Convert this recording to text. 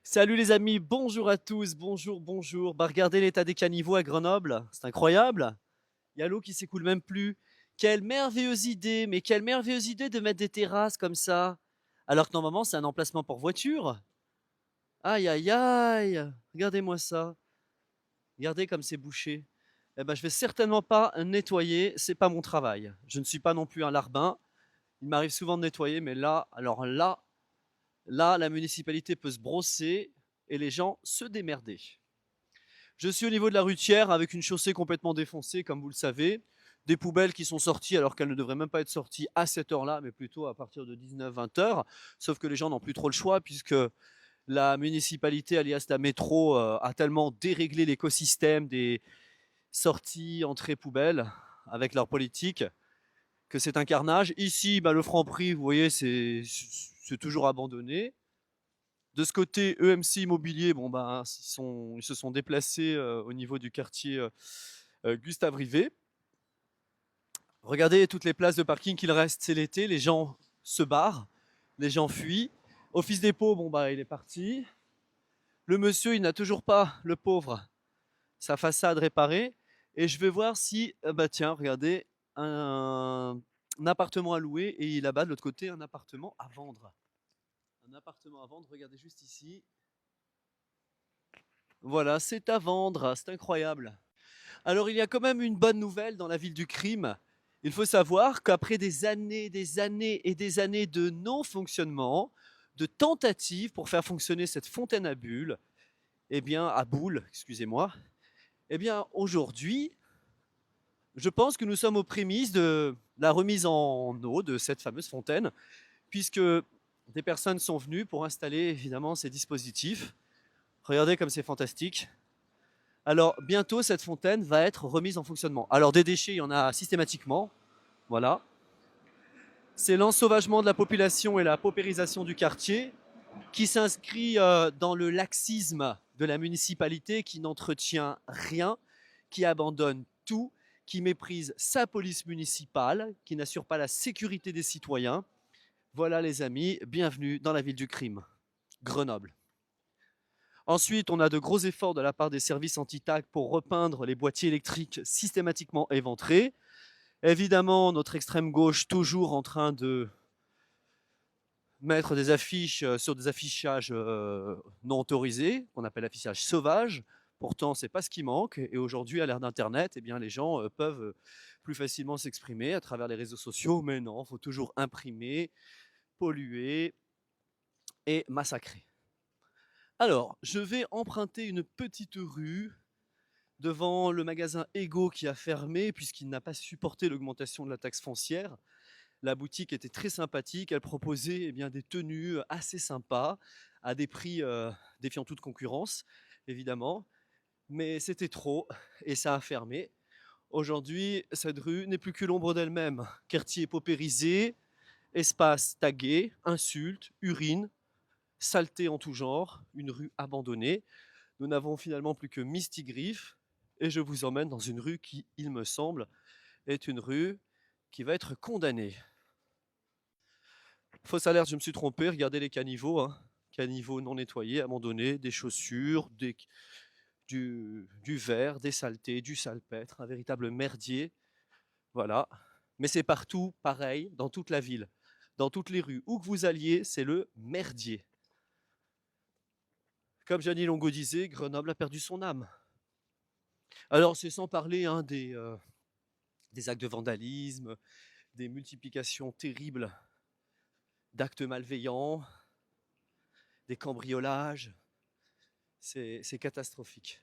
Salut les amis, bonjour à tous, bonjour, bonjour. Bah regardez l'état des caniveaux à Grenoble, c'est incroyable. Il y a l'eau qui s'écoule même plus. Quelle merveilleuse idée, mais quelle merveilleuse idée de mettre des terrasses comme ça. Alors que normalement c'est un emplacement pour voiture. Aïe aïe aïe, regardez-moi ça. Regardez comme c'est bouché. Eh ben je vais certainement pas nettoyer, c'est pas mon travail. Je ne suis pas non plus un larbin. Il m'arrive souvent de nettoyer, mais là, alors là, la municipalité peut se brosser et les gens se démerder. Je suis au niveau de la rue Thiers avec une chaussée complètement défoncée, comme vous le savez. Des poubelles qui sont sorties alors qu'elles ne devraient même pas être sorties à cette heure-là, mais plutôt à partir de 19-20 heures. Sauf que les gens n'ont plus trop le choix puisque la municipalité, alias la métro, a tellement déréglé l'écosystème des sorties, entrées poubelles avec leur politique que c'est un carnage. Ici, bah, le Franprix, vous voyez, c'est toujours abandonné. De ce côté, EMC Immobilier, bon ben, ils se sont déplacés au niveau du quartier Gustave Rivet. Regardez toutes les places de parking qu'il reste, c'est l'été, les gens se barrent, les gens fuient. Office dépôt, bon bah il est parti. Le monsieur, il n'a toujours pas, le pauvre, sa façade réparée. Et je vais voir si, bah tiens, regardez, un appartement à louer et là-bas de l'autre côté, un appartement à vendre. Un appartement à vendre, regardez juste ici. Voilà, c'est à vendre, c'est incroyable. Alors il y a quand même une bonne nouvelle dans la ville du crime. Il faut savoir qu'après des années et des années de non-fonctionnement, de tentatives pour faire fonctionner cette fontaine à bulles, eh bien à boules, excusez-moi, eh bien aujourd'hui, je pense que nous sommes aux prémices de la remise en eau de cette fameuse fontaine, puisque des personnes sont venues pour installer évidemment ces dispositifs. Regardez comme c'est fantastique. Alors bientôt cette fontaine va être remise en fonctionnement. Alors des déchets, il y en a systématiquement, voilà. C'est l'ensauvagement de la population et la paupérisation du quartier qui s'inscrit dans le laxisme de la municipalité qui n'entretient rien, qui abandonne tout, qui méprise sa police municipale, qui n'assure pas la sécurité des citoyens. Voilà les amis, bienvenue dans la ville du crime, Grenoble. Ensuite, on a de gros efforts de la part des services anti-TAC pour repeindre les boîtiers électriques systématiquement éventrés. Évidemment, notre extrême gauche toujours en train de mettre des affiches sur des affichages non autorisés, qu'on appelle affichage sauvage. Pourtant, c'est pas ce qui manque. Et aujourd'hui, à l'ère d'Internet, eh bien, les gens peuvent plus facilement s'exprimer à travers les réseaux sociaux. Mais non, il faut toujours imprimer, polluer et massacrer. Alors, je vais emprunter une petite rue devant le magasin Ego qui a fermé puisqu'il n'a pas supporté l'augmentation de la taxe foncière. La boutique était très sympathique, elle proposait eh bien, des tenues assez sympas à des prix défiant toute concurrence, évidemment. Mais c'était trop et ça a fermé. Aujourd'hui, cette rue n'est plus que l'ombre d'elle-même. Quartier paupérisé, espace tagué, insultes, urine, saleté en tout genre, une rue abandonnée. Nous n'avons finalement plus que Mistigriff et je vous emmène dans une rue qui, il me semble, est une rue qui va être condamnée. Fausse alerte, je me suis trompé, regardez les caniveaux, hein. Caniveaux non nettoyés, abandonnés, des chaussures, du verre, des saletés, du salpêtre, un véritable merdier. Voilà. Mais c'est partout pareil, dans toute la ville. Dans toutes les rues, où que vous alliez, c'est le merdier. Comme Gianni Longo disait, Grenoble a perdu son âme. Alors c'est sans parler hein, des actes de vandalisme, des multiplications terribles d'actes malveillants, des cambriolages. C'est catastrophique.